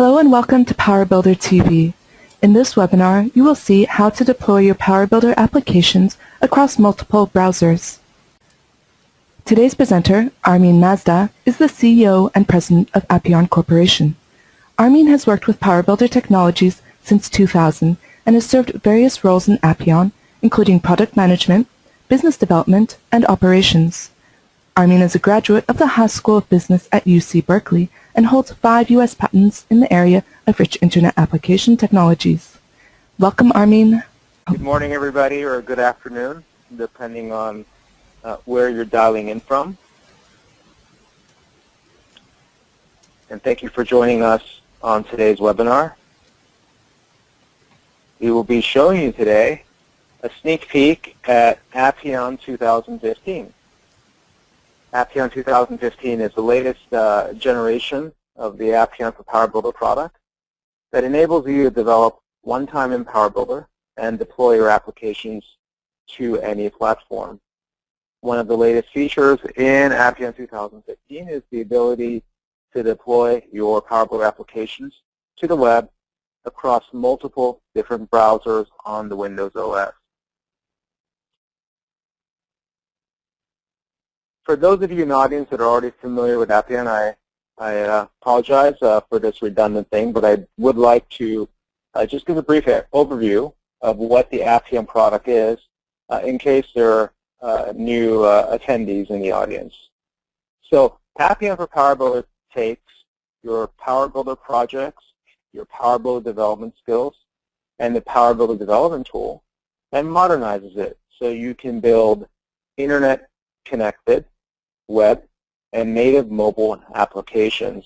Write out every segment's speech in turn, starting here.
Hello and welcome to PowerBuilder TV. In this webinar, you will see how to deploy your PowerBuilder applications across multiple browsers. Today's presenter, Armin Mazda, is the CEO and President of Appeon Corporation. Armin has worked with PowerBuilder technologies since 2000 and has served various roles in Appeon, including product management, business development, and operations. Armin is a graduate of the Haas School of Business at UC Berkeley and holds 5 U.S. patents in the area of rich Internet application technologies. Welcome, Armin. Good morning, everybody, or good afternoon, depending on where you're dialing in from. And thank you for joining us on today's webinar. We will be showing you today a sneak peek at Appeon 2015. Appeon 2015 is the latest generation of the Appeon for PowerBuilder product that enables you to develop one time in PowerBuilder and deploy your applications to any platform. One of the latest features in Appeon 2015 is the ability to deploy your PowerBuilder applications to the web across multiple different browsers on the Windows OS. For those of you in the audience that are already familiar with Appeon, I apologize for this redundant thing, but I would like to just give a brief overview of what the Appeon product is in case there are new attendees in the audience. So Appeon for PowerBuilder takes your PowerBuilder projects, your PowerBuilder development skills, and the PowerBuilder development tool and modernizes it so you can build Internet-connected web and native mobile applications.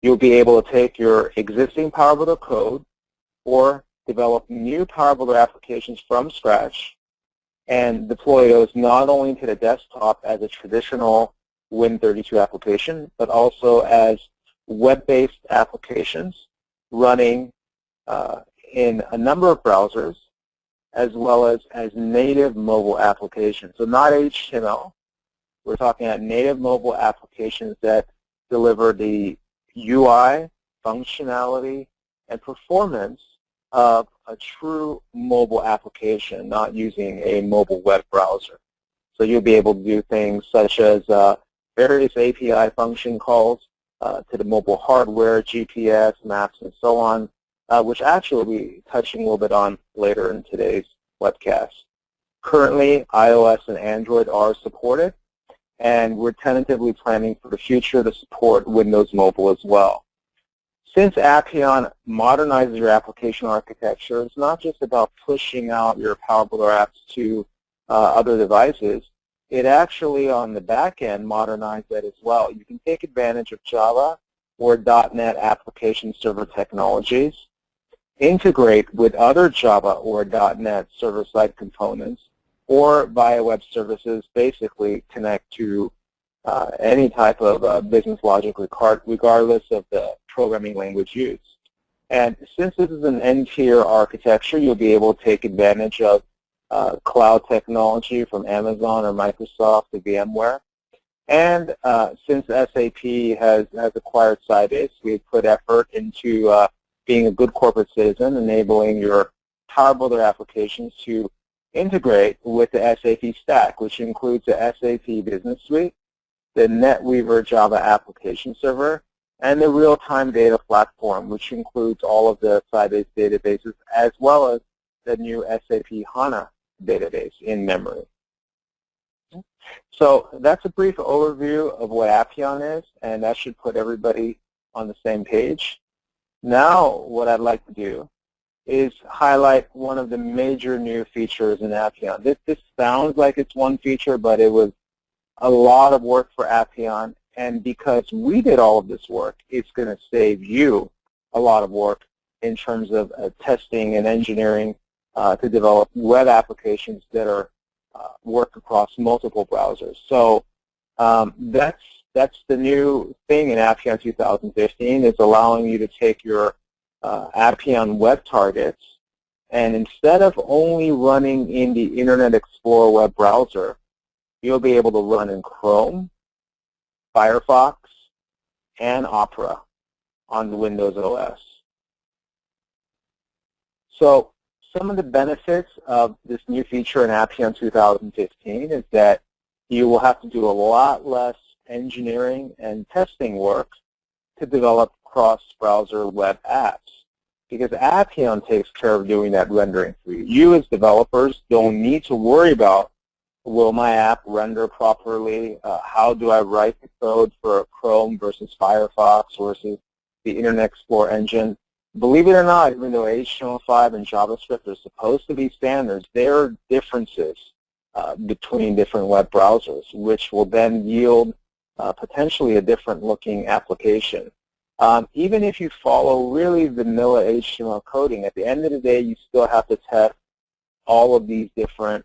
You'll be able to take your existing PowerBuilder code or develop new PowerBuilder applications from scratch and deploy those not only to the desktop as a traditional Win32 application, but also as web-based applications running in a number of browsers, as well as native mobile applications. So not HTML. We're talking about native mobile applications that deliver the UI, functionality, and performance of a true mobile application, not using a mobile web browser. So you'll be able to do things such as various API function calls to the mobile hardware, GPS, maps, and so on, which actually we'll be touching a little bit on later in today's webcast. Currently, iOS and Android are supported, and we're tentatively planning for the future to support Windows Mobile as well. Since Appeon modernizes your application architecture, it's not just about pushing out your PowerBuilder apps to other devices. It actually, on the back end, modernizes that as well. You can take advantage of Java or .NET application server technologies, integrate with other Java or .NET server-side components, or via web services, basically connect to any type of business logic regardless of the programming language used. And since this is an N-tier architecture, you'll be able to take advantage of cloud technology from Amazon or Microsoft or VMware. And since SAP has acquired Sybase, we've put effort into being a good corporate citizen, enabling your PowerBuilder applications to integrate with the SAP stack, which includes the SAP Business Suite, the NetWeaver Java Application Server, and the Real-Time Data Platform, which includes all of the Sybase databases, as well as the new SAP HANA database in memory. So that's a brief overview of what Appeon is, and that should put everybody on the same page. Now what I'd like to do is highlight one of the major new features in Appeon. This sounds like it's one feature, but it was a lot of work for Appeon, and because we did all of this work, it's going to save you a lot of work in terms of testing and engineering to develop web applications that are work across multiple browsers. So that's the new thing in Appeon 2015. It's allowing you to take your Appeon web targets, and instead of only running in the Internet Explorer web browser, you'll be able to run in Chrome, FireFox, and Opera. on the Windows OS. So some of the benefits of this new feature in Appeon 2015 is that you will have to do a lot less engineering and testing work to develop cross-browser web apps, because Appeon takes care of doing that rendering for you. You as developers don't need to worry about, will my app render properly? How do I write the code for Chrome versus Firefox versus the Internet Explorer engine? Believe it or not, even though HTML5 and JavaScript are supposed to be standards, there are differences between different web browsers, which will then yield potentially a different looking application. Even if you follow really vanilla HTML coding, at the end of the day, you still have to test all of these different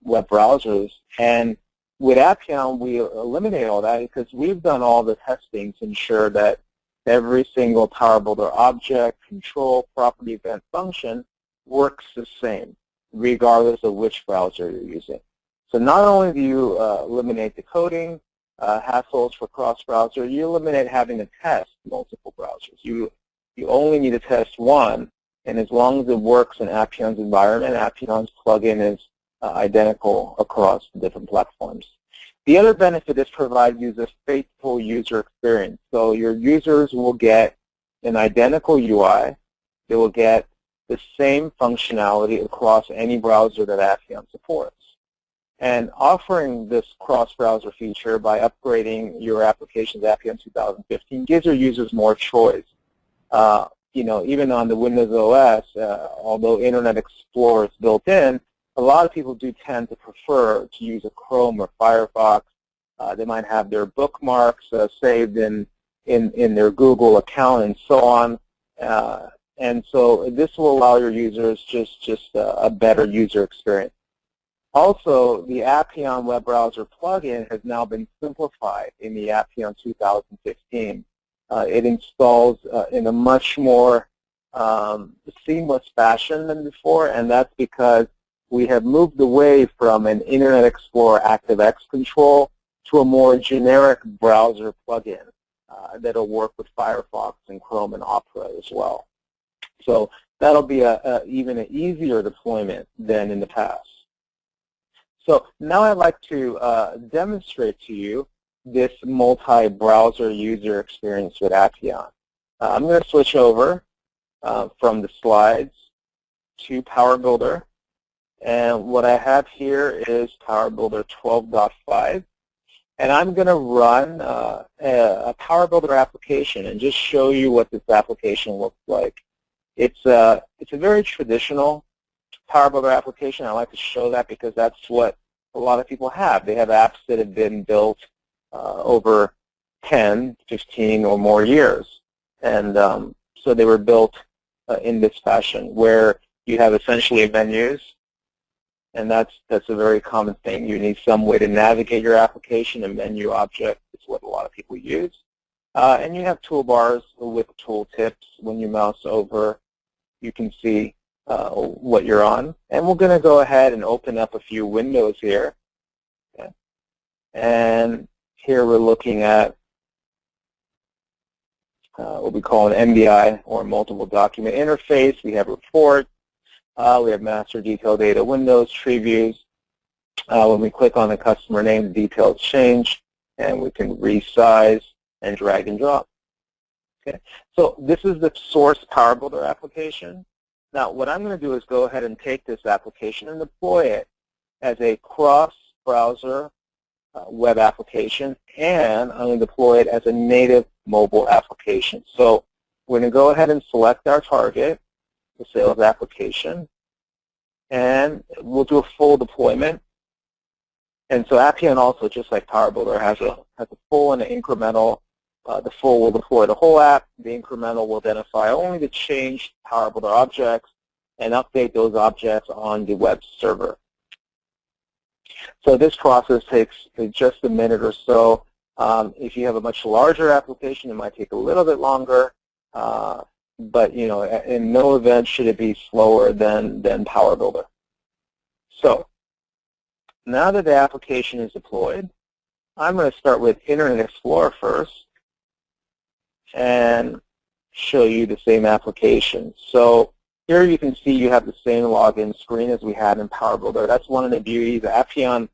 web browsers. And with Appeon, we eliminate all that because we've done all the testing to ensure that every single PowerBuilder object, control, property, event, function works the same, regardless of which browser you're using. So not only do you eliminate the coding hassles for cross-browser, you eliminate having to test multiple browsers. You only need to test one, and as long as it works in Appeon's environment, Appeon's plugin is identical across the different platforms. The other benefit is provides you a faithful user experience. So your users will get an identical UI. They will get the same functionality across any browser that Appeon supports. And offering this cross-browser feature by upgrading your application to Appeon 2015 gives your users more choice. Even on the Windows OS, although Internet Explorer is built in, a lot of people do tend to prefer to use a Chrome or Firefox. They might have their bookmarks saved in their Google account and so on. And so this will allow your users just a better user experience. Also, the Appeon web browser plugin has now been simplified in the Appeon 2015. It installs in a much more seamless fashion than before, and that's because we have moved away from an Internet Explorer ActiveX control to a more generic browser plugin that'll work with Firefox and Chrome and Opera as well. So that'll be even an easier deployment than in the past. So now I'd like to demonstrate to you this multi-browser user experience with Appeon. I'm going to switch over from the slides to PowerBuilder. And what I have here is PowerBuilder 12.5. And I'm going to run a PowerBuilder application and just show you what this application looks like. It's a very traditional PowerBuilder application. I like to show that because that's what a lot of people have. They have apps that have been built over 10, 15, or more years. And so they were built in this fashion where you have essentially menus. And that's a very common thing. You need some way to navigate your application. A menu object is what a lot of people use. And you have toolbars with tooltips. When you mouse over, you can see what you're on. And we're going to go ahead and open up a few windows here. Okay. And here we're looking at what we call an MDI, or multiple document interface. We have reports. We have master detail data windows, tree views. When we click on the customer name, the details change, and we can resize and drag and drop. Okay. So this is the source PowerBuilder application. Now what I'm going to do is go ahead and take this application and deploy it as a cross-browser web application, and I'm going to deploy it as a native mobile application. So we're going to go ahead and select our target, the sales application, and we'll do a full deployment. And so Appeon also, just like PowerBuilder, has a full and an incremental. The full will deploy the whole app. The incremental will identify only the changed PowerBuilder objects and update those objects on the web server. So this process takes just a minute or so. If you have a much larger application, it might take a little bit longer. But in no event should it be slower than PowerBuilder. So now that the application is deployed, I'm going to start with Internet Explorer first. And show you the same application. So here you can see you have the same login screen as we had in PowerBuilder. That's one of the beauties. Appeon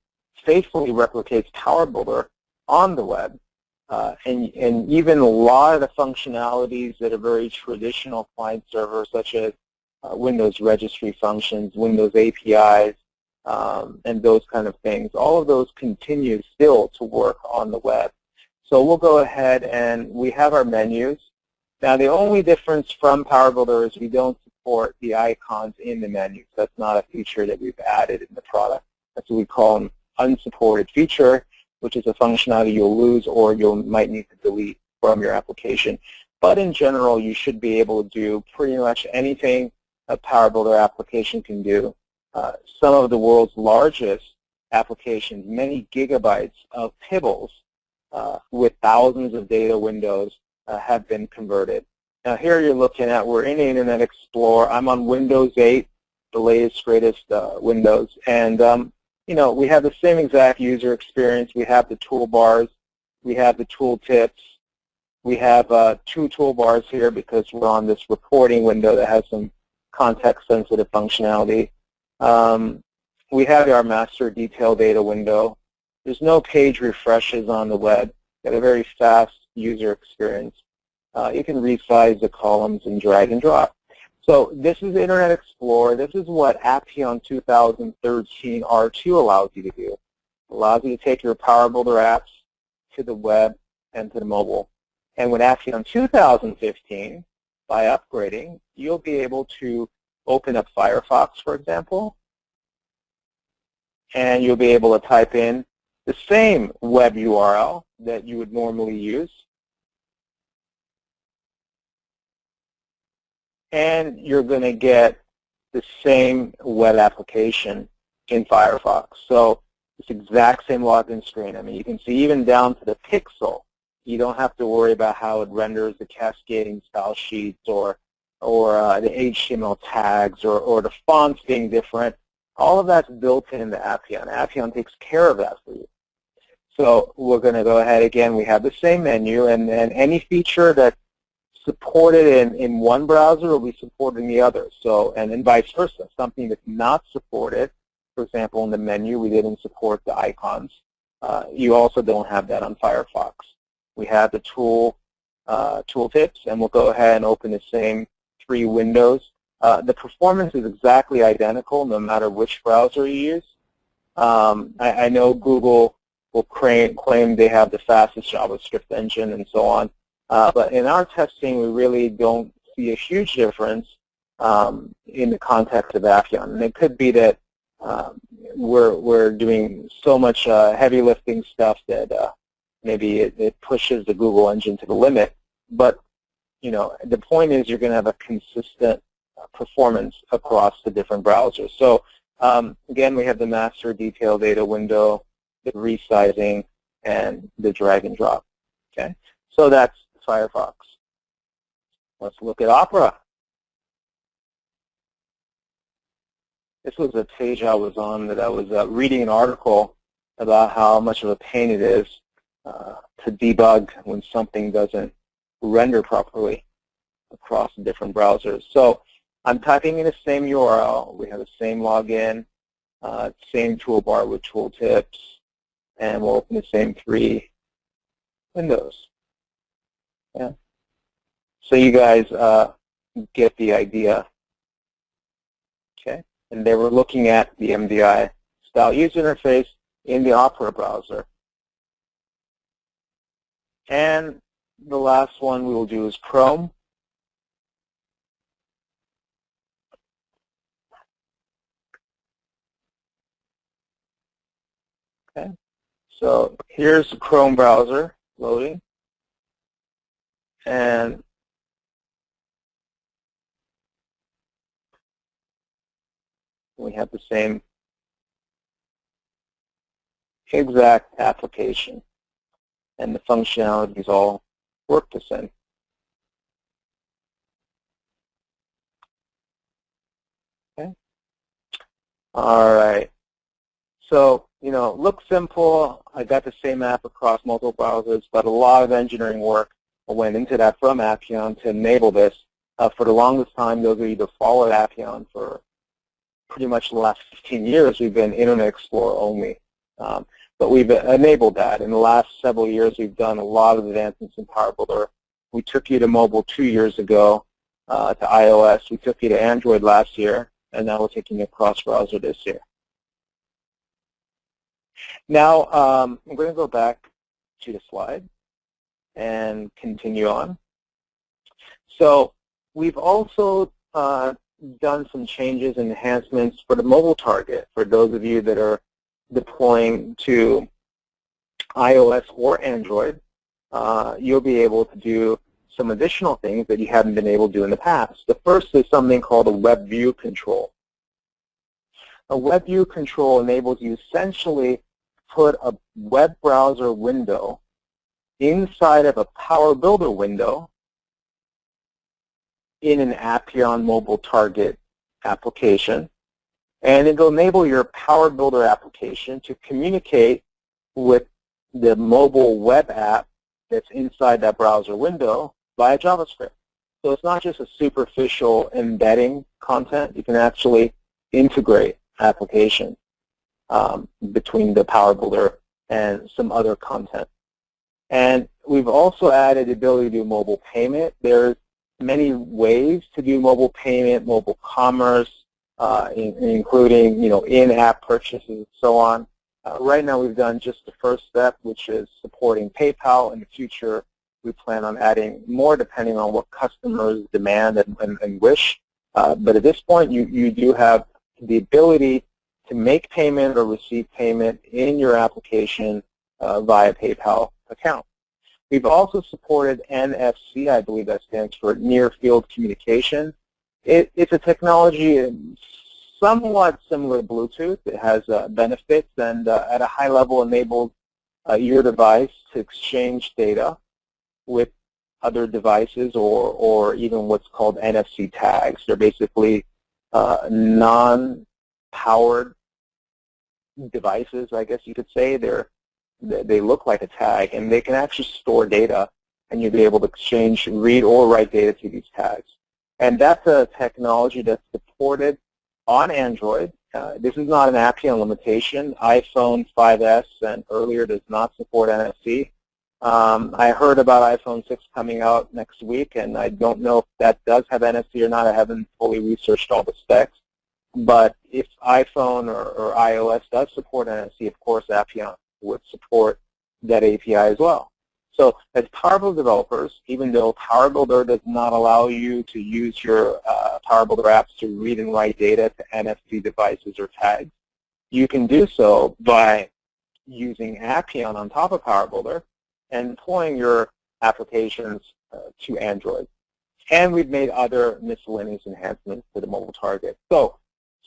faithfully replicates PowerBuilder on the web. And even a lot of the functionalities that are very traditional client server, such as Windows registry functions, Windows APIs, and those kind of things, all of those continue still to work on the web. So we'll go ahead and we have our menus. Now the only difference from PowerBuilder is we don't support the icons in the menus. That's not a feature that we've added in the product. That's what we call an unsupported feature, which is a functionality you'll lose or you might need to delete from your application. But in general, you should be able to do pretty much anything a PowerBuilder application can do. Some of the world's largest applications, many gigabytes of pibbles with thousands of data windows have been converted. Now here you're looking at, we're in Internet Explorer. I'm on Windows 8, the latest, greatest Windows. And you know, we have the same exact user experience. We have the toolbars. We have the tooltips. We have 2 toolbars here because we're on this reporting window that has some context-sensitive functionality. We have our master detail data window. There's no page refreshes on the web. Got a very fast user experience. You can resize the columns and drag and drop. So this is Internet Explorer. This is what Appeon 2013 R2 allows you to do. It allows you to take your PowerBuilder apps to the web and to the mobile. And with Appeon 2015, by upgrading, you'll be able to open up FireFox, for example, and you'll be able to type in the same web URL that you would normally use, and you're going to get the same web application in FireFox. So it's the exact same login screen. I mean, you can see even down to the pixel. You don't have to worry about how it renders the cascading style sheets or the HTML tags or the fonts being different. All of that's built into Appeon. Appeon takes care of that for you. So we're going to go ahead again. We have the same menu, and any feature that's supported in one browser will be supported in the other. So, and then vice versa. Something that's not supported, for example, in the menu, we didn't support the icons. You also don't have that on Firefox. We have the tooltips, and we'll go ahead and open the same 3 windows. The performance is exactly identical no matter which browser you use. I know Google will claim they have the fastest JavaScript engine and so on. But in our testing, we really don't see a huge difference in the context of Appeon. And it could be that we're doing so much heavy lifting stuff that maybe it pushes the Google engine to the limit. But you know, the point is you're going to have a consistent performance across the different browsers. So again, we have the master detail data window, the resizing, and the drag and drop. Okay, so that's Firefox. Let's look at Opera. This was a page I was on that I was reading an article about how much of a pain it is to debug when something doesn't render properly across different browsers. So I'm typing in the same URL. We have the same login, same toolbar with tooltips, and we'll open the same 3 windows. Yeah. So you guys get the idea. Okay. And they were looking at the MDI style user interface in the Opera browser. And the last one we will do is Chrome. Okay. So here's the Chrome browser loading. And we have the same exact application. And the functionalities all work the same. Okay. All right. So, you know, looks simple. I got the same app across multiple browsers, but a lot of engineering work went into that from Appeon to enable this. For the longest time, those of you that followed Appeon for pretty much the last 15 years, we've been Internet Explorer only. But we've enabled that. In the last several years, we've done a lot of advancements in PowerBuilder. We took you to mobile 2 years ago, to iOS. We took you to Android last year, and now we're taking you across browser this year. Now, I'm going to go back to the slide and continue on. So we've also done some changes and enhancements for the mobile target. For those of you that are deploying to iOS or Android, you'll be able to do some additional things that you haven't been able to do in the past. The first is something called a web view control. A web view control enables you essentially put a web browser window inside of a PowerBuilder window in an Appeon mobile target application, and it'll enable your PowerBuilder application to communicate with the mobile web app that's inside that browser window via JavaScript. So it's not just a superficial embedding content. You can actually integrate application between the PowerBuilder and some other content. And we've also added the ability to do mobile payment. There's many ways to do mobile payment, mobile commerce, including in-app purchases and so on. Right now we've done just the first step, which is supporting PayPal. In the future, we plan on adding more depending on what customers demand and wish. But at this point, you do have the ability to make payment or receive payment in your application via PayPal account. We've also supported NFC, I believe that stands for Near Field Communication. It's a technology somewhat similar to Bluetooth. It has benefits and at a high level enables your device to exchange data with other devices or even what's called NFC tags. They're basically non-powered devices, I guess you could say. They look like a tag, and they can actually store data, and you'll be able to exchange, read or write data to these tags. And that's a technology that's supported on Android. This is not an Appeon limitation. iPhone 5S and earlier does not support NFC. I heard about iPhone 6 coming out next week, and I don't know if that does have NFC or not. I haven't fully researched all the specs. But if iPhone or iOS does support NFC, of course, Appeon would support that API as well. So as PowerBuilder developers, even though PowerBuilder does not allow you to use your PowerBuilder apps to read and write data to NFC devices or tags, you can do so by using Appeon on top of PowerBuilder and deploying your applications to Android. And we've made other miscellaneous enhancements to the mobile target. So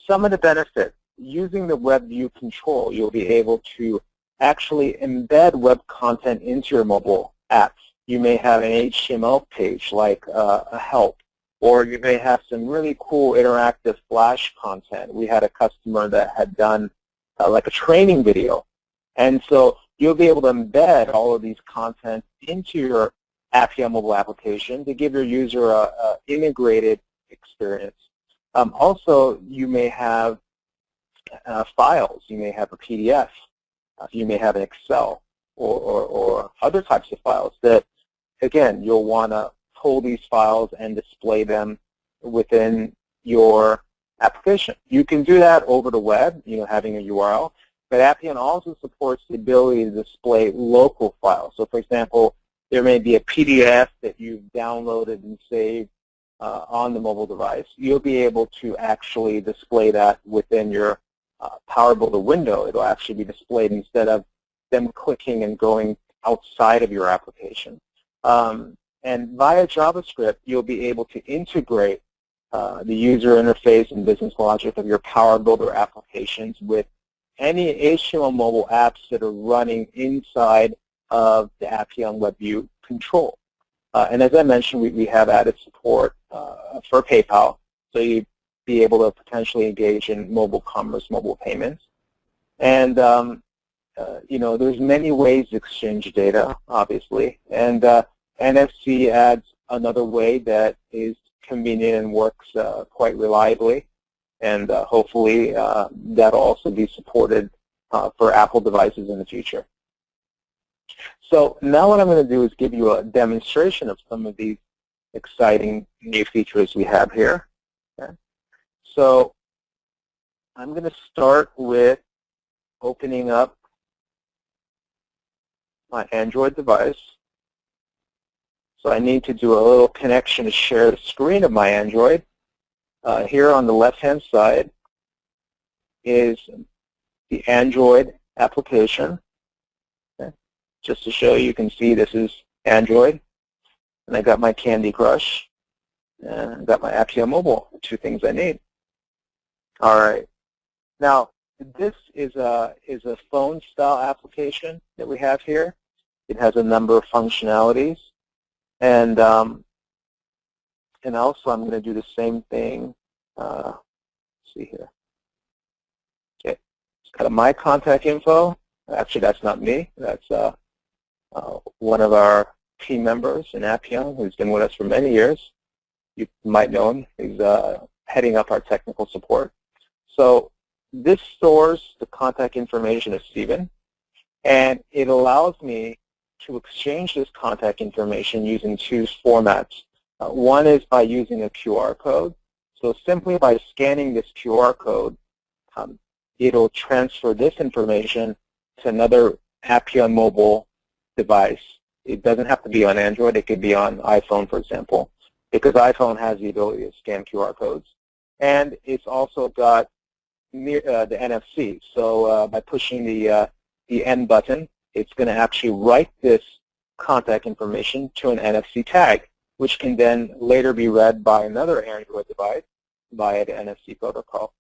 some of the benefits, using the web view control, you'll be able to actually embed web content into your mobile apps. You may have an HTML page like a help, or you may have some really cool interactive Flash content. We had a customer that had done like a training video. And so you'll be able to embed all of these content into your Appeon mobile application to give your user an integrated experience. Also, you may have files. You may have a PDF. You may have an Excel or other types of files that, again, you'll want to pull these files and display them within your application. You can do that over the web, having a URL, but Appeon also supports the ability to display local files. So, for example, there may be a PDF that you've downloaded and saved on the mobile device. You'll be able to actually display that within your PowerBuilder window. It'll actually be displayed instead of them clicking and going outside of your application. And via JavaScript, you'll be able to integrate the user interface and business logic of your PowerBuilder applications with any HTML mobile apps that are running inside of the Appeon WebView control. And as I mentioned, we have added support for PayPal, so you'd be able to potentially engage in mobile commerce, mobile payments. And there's many ways to exchange data, obviously. And NFC adds another way that is convenient and works quite reliably, and hopefully that'll also be supported for Apple devices in the future. So now what I'm going to do is give you a demonstration of some of these exciting new features we have here. Okay. So I'm going to start with opening up my Android device. So I need to do a little connection to share the screen of my Android. Here on the left-hand side is the Android application. Okay. Just to show you, you can see this is Android. And I got my Candy Crush. And I got my Appeon Mobile, two things I need. All right. Now, this is a phone-style application that we have here. It has a number of functionalities. And also I'm going to do the same thing. Let's see here. Okay, it's got my contact info. Actually, that's not me. That's one of our team members in Appeon who's been with us for many years. You might know him. He's heading up our technical support. So this stores the contact information of Stephen, and it allows me to exchange this contact information using two formats. One is by using a QR code. So simply by scanning this QR code, it'll transfer this information to another Appeon mobile device. It doesn't have to be on Android. It could be on iPhone, for example, because iPhone has the ability to scan QR codes. And it's also got the NFC. So by pushing the N button, it's going to actually write this contact information to an NFC tag, which can then later be read by another Android device via the NFC protocol.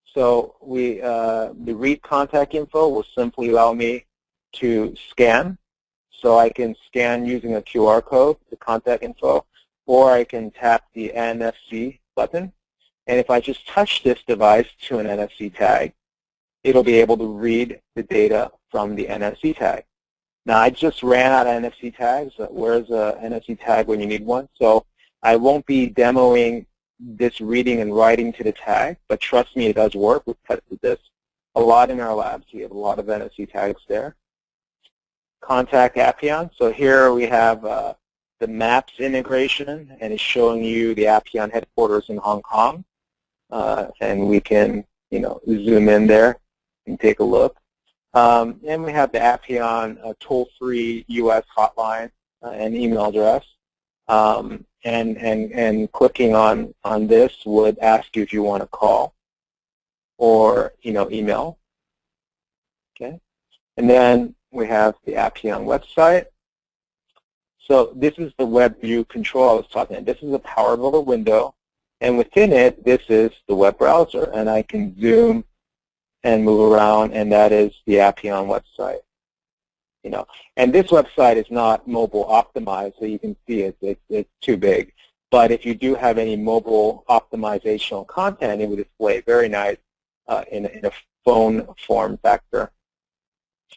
So the read contact info will simply allow me to scan. So I can scan using a QR code, the contact info, or I can tap the NFC button. And if I just touch this device to an NFC tag, it'll be able to read the data from the NFC tag. Now, I just ran out of NFC tags. Where's an NFC tag when you need one? So I won't be demoing this reading and writing to the tag, but trust me, it does work. We've tested this a lot in our labs. We have a lot of NFC tags there. Contact Appeon. So here we have the Maps integration, and it's showing you the Appeon headquarters in Hong Kong. And we can, zoom in there and take a look. And we have the Appeon toll-free U.S. hotline and email address. And clicking on this would ask you if you want to call or email. Okay. And then we have the Appeon website. So this is the web view control I was talking about. This is a PowerBuilder window, and within it, this is the web browser, and I can zoom and move around, and that is the Appeon website. And this website is not mobile optimized, so you can see it's too big. But if you do have any mobile optimizational content, it would display very nice in a phone form factor.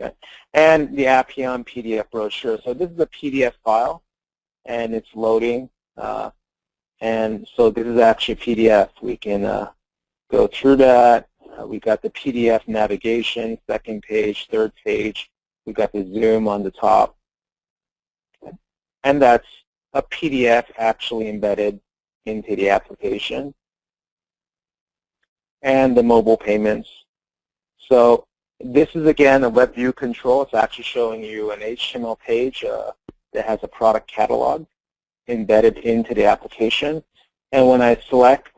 Okay. And the Appeon PDF brochure. So this is a PDF file, and it's loading. And so this is actually PDF. We can go through that. We got the PDF navigation, second page, third page. We got the zoom on the top. Okay. And that's a PDF actually embedded into the application. And the mobile payments. So this is, again, a web view control. It's actually showing you an HTML page that has a product catalog embedded into the application. And when I select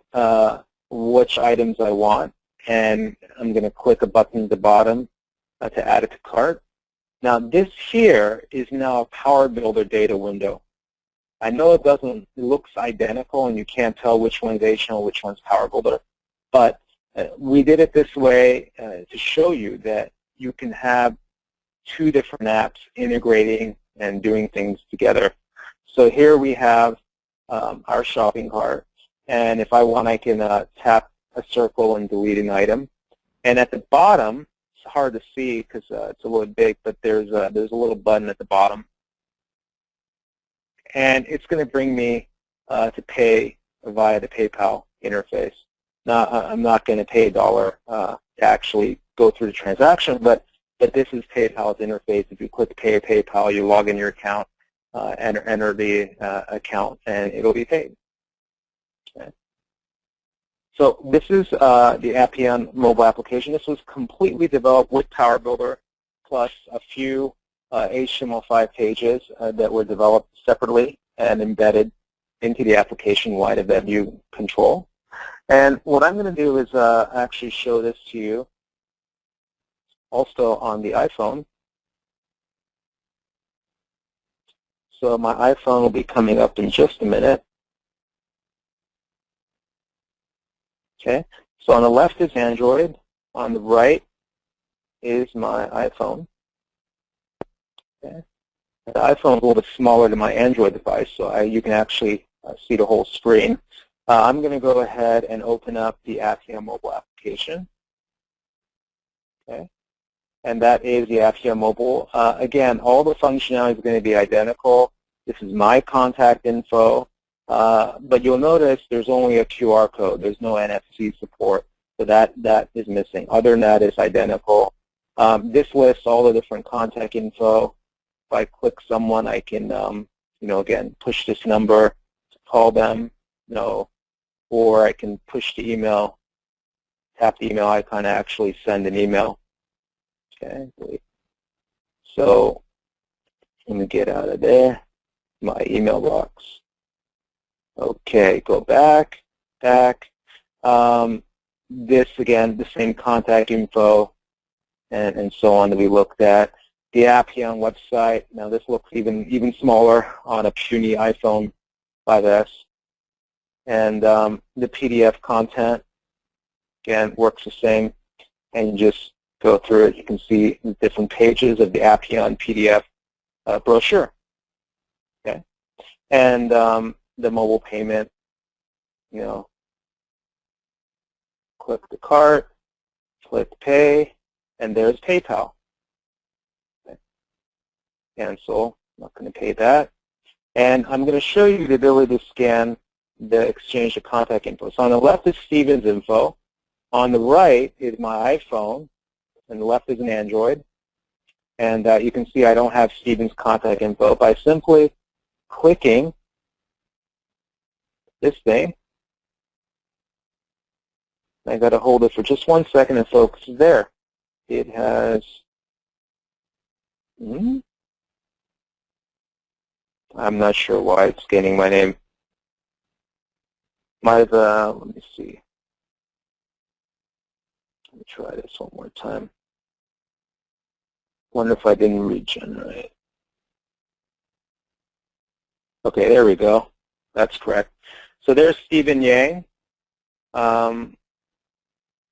which items I want, and I'm going to click a button at the bottom to add it to cart. Now, this here is now a PowerBuilder data window. I know it looks identical, and you can't tell which one's HTML, which one's PowerBuilder, but we did it this way to show you that you can have two different apps integrating and doing things together. So here we have our shopping cart, and if I want, I can tap a circle and delete an item. And at the bottom, it's hard to see because it's a little big, but there's a little button at the bottom. and it's going to bring me to pay via the PayPal interface. Now, I'm not going to pay $1 to actually go through the transaction, but this is PayPal's interface. If you click Pay PayPal, you log in your account, enter the account, and it'll be paid. Okay. So this is the Appeon mobile application. This was completely developed with PowerBuilder, plus a few HTML5 pages that were developed separately and embedded into the application via the web view control. And what I'm going to do is actually show this to you also on the iPhone. So my iPhone will be coming up in just a minute. Okay, so on the left is Android, on the right is my iPhone. Okay. The iPhone is a little bit smaller than my Android device, so you can actually see the whole screen. I'm going to go ahead and open up the Appeon mobile application. Okay, and that is the Appeon mobile. Again, all the functionality is going to be identical. This is my contact info. But you'll notice there's only a QR code. There's no NFC support, so that is missing. Other than that, it's identical. This lists all the different contact info. If I click someone, I can, again, push this number to call them, or I can push the email, tap the email icon to actually send an email. Okay, so let me get out of there, my email box. Okay, go back. This, again, the same contact info and so on that we looked at. The Appeon website, now this looks even smaller on a puny iPhone 5S. And the PDF content, again, works the same. And you just go through it. You can see the different pages of the Appeon PDF brochure. Okay, and the mobile payment, click the cart, click pay, and there's PayPal. Okay. Cancel, I'm not going to pay that. And I'm going to show you the ability to scan the exchange of contact info. So on the left is Steven's info. On the right is my iPhone, and the left is an Android. And you can see I don't have Steven's contact info by simply clicking this thing. I got to hold it for just 1 second and focus there. It has, I'm not sure why it's scanning my name. Let me see. Let me try this one more time. Wonder if I didn't regenerate. Okay, there we go. That's correct. So there's Stephen Yang,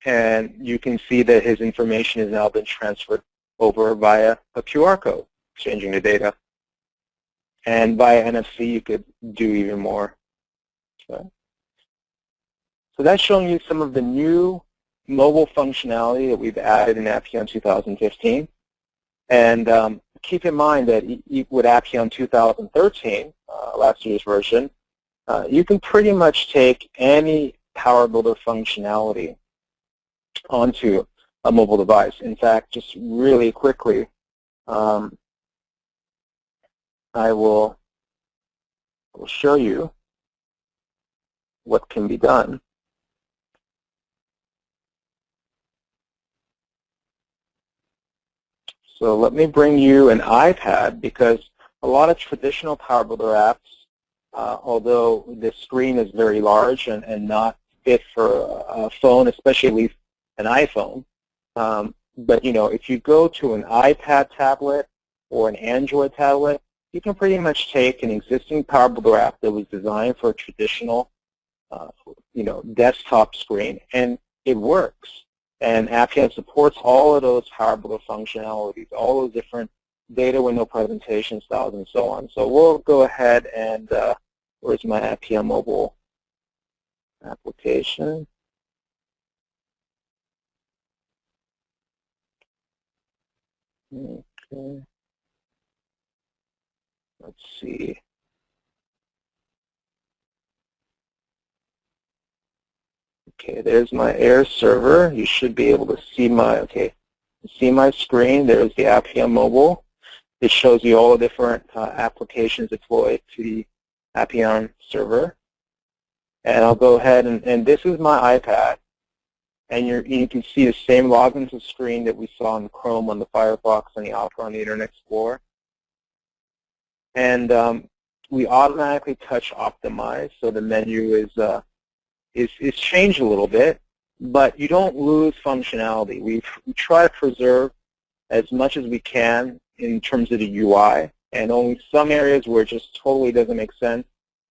and you can see that his information has now been transferred over via a QR code, exchanging the data. And via NFC, you could do even more. Okay. So that's showing you some of the new mobile functionality that we've added in Appeon 2015. And keep in mind that with Appeon 2013, last year's version, you can pretty much take any PowerBuilder functionality onto a mobile device. In fact, just really quickly, I will show you what can be done. So let me bring you an iPad, because a lot of traditional PowerBuilder apps, although the screen is very large and not fit for a phone, especially an iPhone, but if you go to an iPad tablet or an Android tablet, you can pretty much take an existing PowerBuilder app that was designed for a traditional, desktop screen, and it works. And Appeon supports all of those PowerBuilder functionalities, all those different data window presentation styles and so on. So we'll go ahead and, where's my Appeon mobile application? Okay. Let's see. Okay, there's my Air server. You should be able to see my, screen. There's the Appeon mobile. It shows you all the different applications deployed to the Appeon server. And I'll go ahead and this is my iPad. And you can see the same login to screen that we saw in Chrome, on the FireFox, and the Opera on the Internet Explorer. And we automatically touch Optimize, so the menu is changed a little bit, but you don't lose functionality. We try to preserve as much as we can in terms of the UI, and only some areas where it just totally doesn't make sense,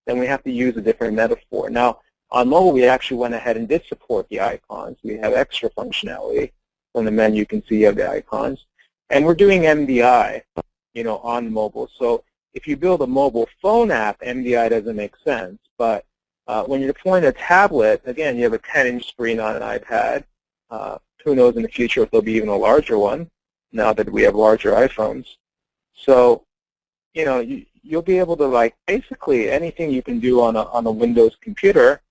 then we have to use a different metaphor. Now, on mobile, we actually went ahead and did support the icons. We have extra functionality. From the menu, you can see you have the icons. And we're doing MDI, on mobile. So if you build a mobile phone app, MDI doesn't make sense. But when you're deploying a tablet, again, you have a 10-inch screen on an iPad. Who knows in the future if there'll be even a larger one, now that we have larger iPhones. So, you'll be able to, basically anything you can do on a Windows computer,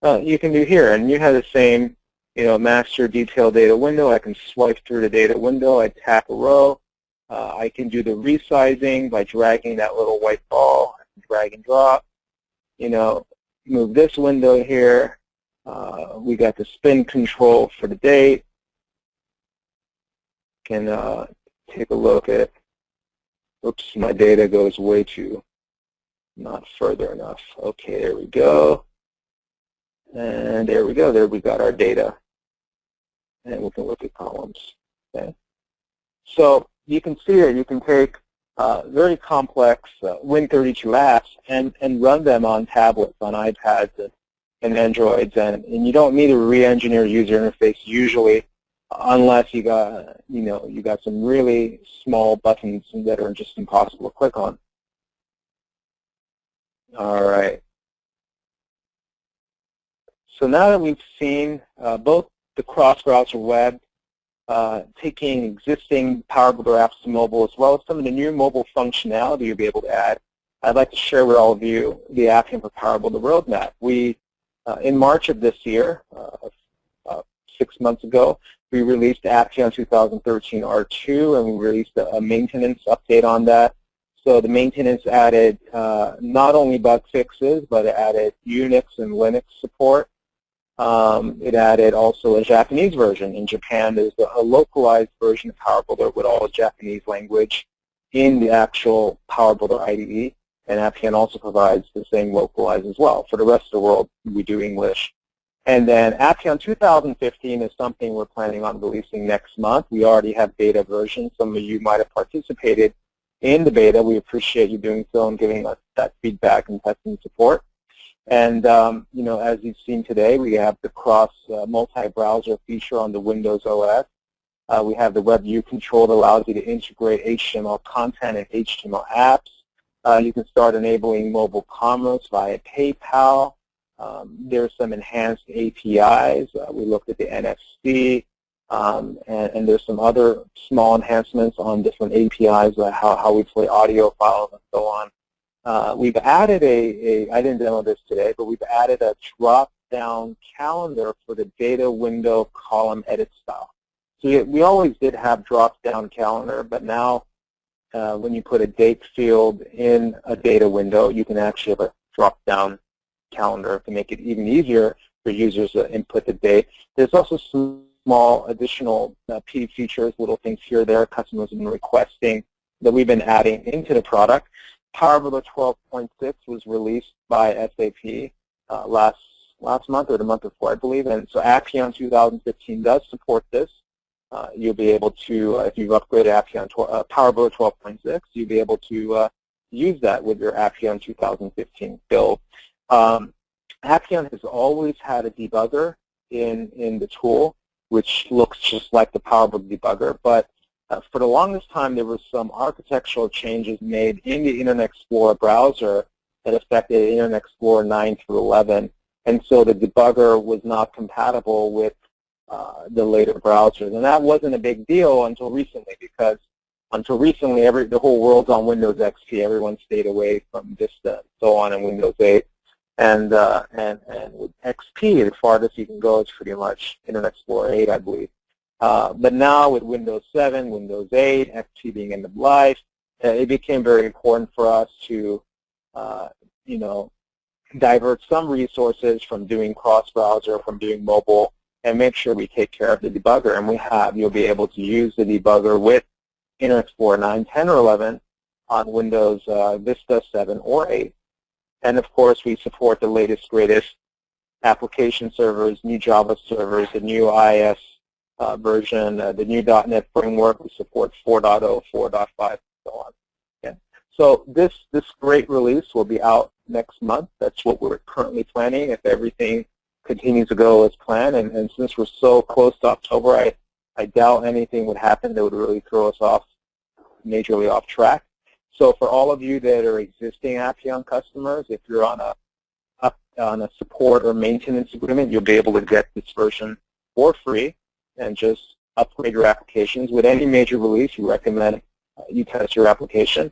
you can do here. And you have the same, master detail data window. I can swipe through the data window. I tap a row. I can do the resizing by dragging that little white ball. I can drag and drop. Move this window here. We got the spin control for the date. Can take a look at, oops, my data goes way too, not further enough. Okay, there we go. And there we go. There we got our data. And we can look at columns. Okay. So you can see that you can take very complex Win32 apps and run them on tablets, on iPads, and Androids, and you don't need a re-engineer user interface usually, unless you got you got some really small buttons that are just impossible to click on. All right. So now that we've seen both the cross-browser web, taking existing PowerBuilder apps to mobile, as well as some of the new mobile functionality you'll be able to add, I'd like to share with all of you the Appeon for PowerBuilder roadmap. We, in March of this year, 6 months ago, we released Appeon 2013 R2, and we released a maintenance update on that. So the maintenance added not only bug fixes, but it added Unix and Linux support. It added also a Japanese version. In Japan, there's a localized version of PowerBuilder with all the Japanese language in the actual PowerBuilder IDE, and Appeon also provides the same localized as well. For the rest of the world, we do English. And then Appeon 2015 is something we're planning on releasing next month. We already have beta versions. Some of you might have participated in the beta. We appreciate you doing so and giving us that feedback and testing support. And as you've seen today, we have the cross multi-browser feature on the Windows OS. We have the web view control that allows you to integrate HTML content and HTML apps. You can start enabling mobile commerce via PayPal. There's some enhanced APIs. We looked at the NFC, and there's some other small enhancements on different APIs, how we play audio files and so on. We've added I didn't demo this today, but we've added a drop-down calendar for the data window column edit style. So we always did have drop-down calendar, but now when you put a date field in a data window, you can actually have a drop-down calendar to make it even easier for users to input the date. There's also some small additional PD features, little things here or there customers have been requesting that we've been adding into the product. PowerBuilder 12.6 was released by SAP last month or the month before, I believe, and so Appeon 2015 does support this. You'll be able to, if you've upgraded Appeon PowerBuilder 12.6, you'll be able to use that with your Appeon 2015 build. Appeon has always had a debugger in the tool, which looks just like the PowerBuilder debugger, but for the longest time, there were some architectural changes made in the Internet Explorer browser that affected Internet Explorer 9 through 11, and so the debugger was not compatible with the later browsers. And that wasn't a big deal until recently, because until recently, the whole world's on Windows XP. Everyone stayed away from Vista and so on in Windows 8. And with XP, the farthest you can go is pretty much Internet Explorer 8, I believe. But now with Windows 7, Windows 8, XP being end of life, it became very important for us to, divert some resources from doing cross-browser, from doing mobile, and make sure we take care of the debugger. And you'll be able to use the debugger with Internet Explorer 9, 10, or 11 on Windows Vista 7 or 8. And of course, we support the latest, greatest application servers, new Java servers, the new IIS version, the new .NET framework. We support 4.0, 4.5, and so on. Okay. So this great release will be out next month. That's what we're currently planning if everything continues to go as planned. And since we're so close to October, I doubt anything would happen that would really throw us majorly off track. So for all of you that are existing Appeon customers, if you're on a support or maintenance agreement, you'll be able to get this version for free and just upgrade your applications. With any major release, we recommend you test your application.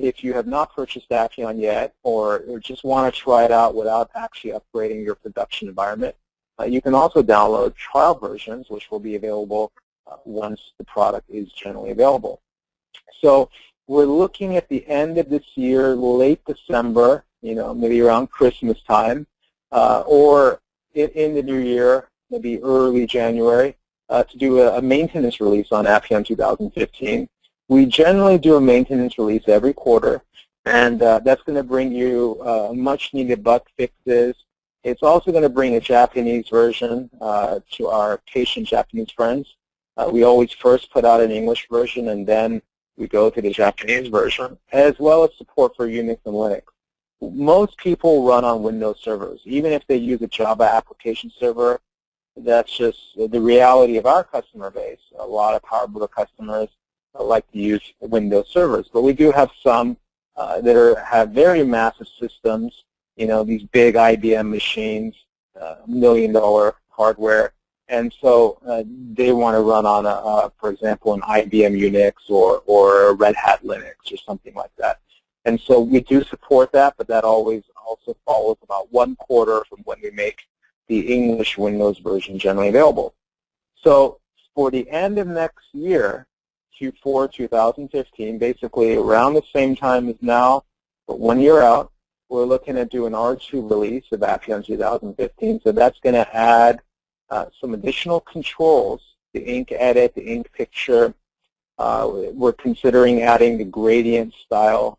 If you have not purchased Appeon yet or just want to try it out without actually upgrading your production environment, you can also download trial versions, which will be available once the product is generally available. So we're looking at the end of this year, late December, maybe around Christmas time, or in the new year, maybe early January, to do a maintenance release on Appeon 2015. We generally do a maintenance release every quarter, and that's going to bring you much-needed bug fixes. It's also going to bring a Japanese version to our patient Japanese friends. We always first put out an English version, and then we go to the Japanese version, as well as support for Unix and Linux. Most people run on Windows servers. Even if they use a Java application server, that's just the reality of our customer base. A lot of PowerBuilder customers like to use Windows servers, but we do have some that have very massive systems, these big IBM machines, $1 million hardware. And so they want to run on, for example, an IBM Unix or Red Hat Linux or something like that. And so we do support that, but that always also follows about 1 quarter from when we make the English Windows version generally available. So for the end of next year, Q4 2015, basically around the same time as now, but 1 year out, we're looking at doing an R2 release of Appeon 2015. So that's going to add some additional controls, the ink edit, the ink picture. We're considering adding the gradient style.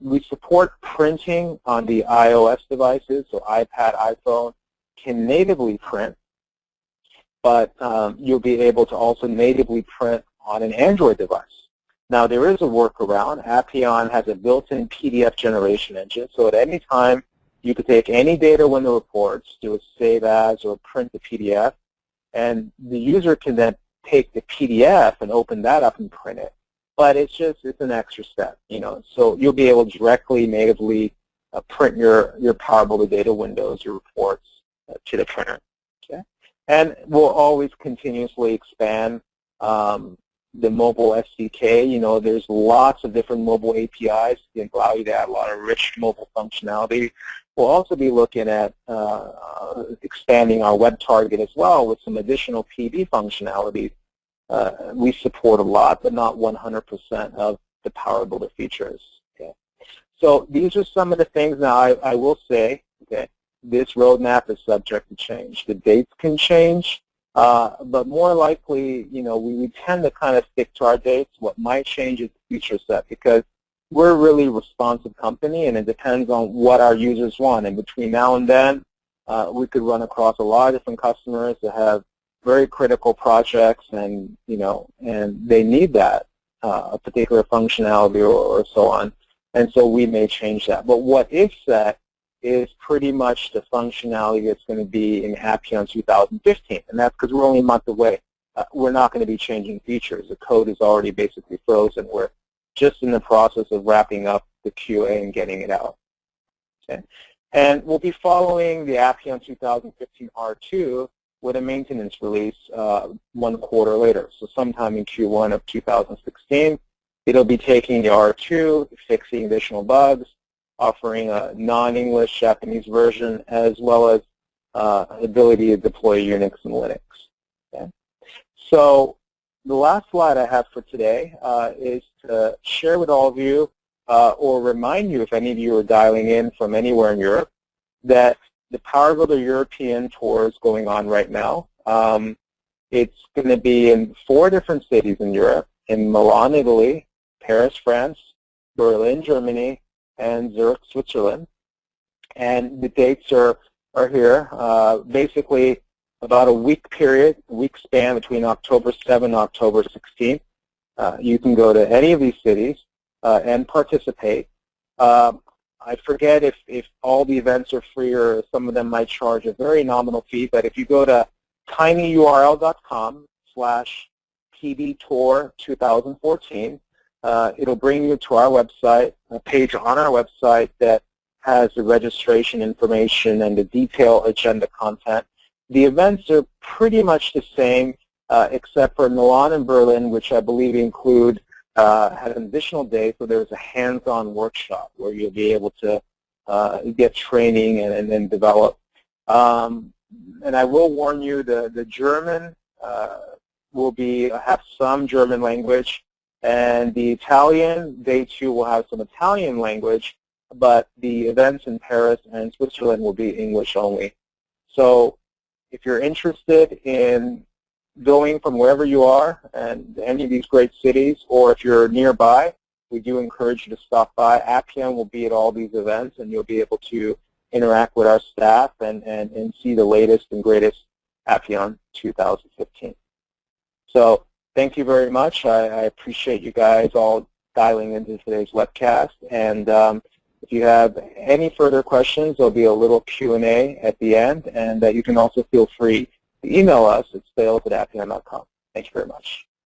We support printing on the iOS devices, so iPad, iPhone can natively print, but you'll be able to also natively print on an Android device. Now there is a workaround. Appeon has a built-in PDF generation engine, so at any time you could take any data window reports, do a save as, or print the PDF, and the user can then take the PDF and open that up and print it. But it's an extra step, So you'll be able to directly, natively print your PowerBuilder data windows, your reports to the printer. Okay? And we'll always continuously expand the mobile SDK. There's lots of different mobile APIs that allow you to add a lot of rich mobile functionality. We'll also be looking at expanding our web target as well with some additional PB functionality. We support a lot, but not 100% of the PowerBuilder features. Okay. So these are some of the things. Now I will say, okay, this roadmap is subject to change. The dates can change, but more likely, we tend to kind of stick to our dates. What might change is the feature set, because we're a really responsive company, and it depends on what our users want. And between now and then, we could run across a lot of different customers that have very critical projects, and and they need that a particular functionality or so on. And so we may change that. But what is set is pretty much the functionality that's going to be in Appeon 2015, and that's because we're only a month away. We're not going to be changing features. The code is already basically frozen. We're just in the process of wrapping up the QA and getting it out. Okay. And we'll be following the Appeon 2015 R2 with a maintenance release 1 quarter later. So sometime in Q1 of 2016, it'll be taking the R2, fixing additional bugs, offering a non-English Japanese version, as well as ability to deploy Unix and Linux. Okay? So the last slide I have for today is to share with all of you, or remind you, if any of you are dialing in from anywhere in Europe, that the PowerBuilder European tour is going on right now. It's going to be in 4 different cities in Europe: in Milan, Italy, Paris, France, Berlin, Germany, and Zurich, Switzerland. And the dates are here. Basically, about a week span between October 7th and October 16th. You can go to any of these cities and participate. I forget if all the events are free, or some of them might charge a very nominal fee, but if you go to tinyurl.com/pbtour2014, it'll bring you to our website, a page on our website that has the registration information and the detailed agenda content. The events are pretty much the same, except for Milan and Berlin, which I believe include have an additional day, so there's a hands-on workshop where you'll be able to get training and then develop. And I will warn you, the German will have some German language, and the Italian, day 2, will have some Italian language, but the events in Paris and Switzerland will be English only. So if you're interested in going from wherever you are and any of these great cities, or if you're nearby, we do encourage you to stop by. Appeon will be at all these events, and you'll be able to interact with our staff and see the latest and greatest Appeon 2015. So thank you very much. I appreciate you guys all dialing into today's webcast. And if you have any further questions, there'll be a little Q&A at the end, and you can also feel free to email us at sales@appeon.com. Thank you very much.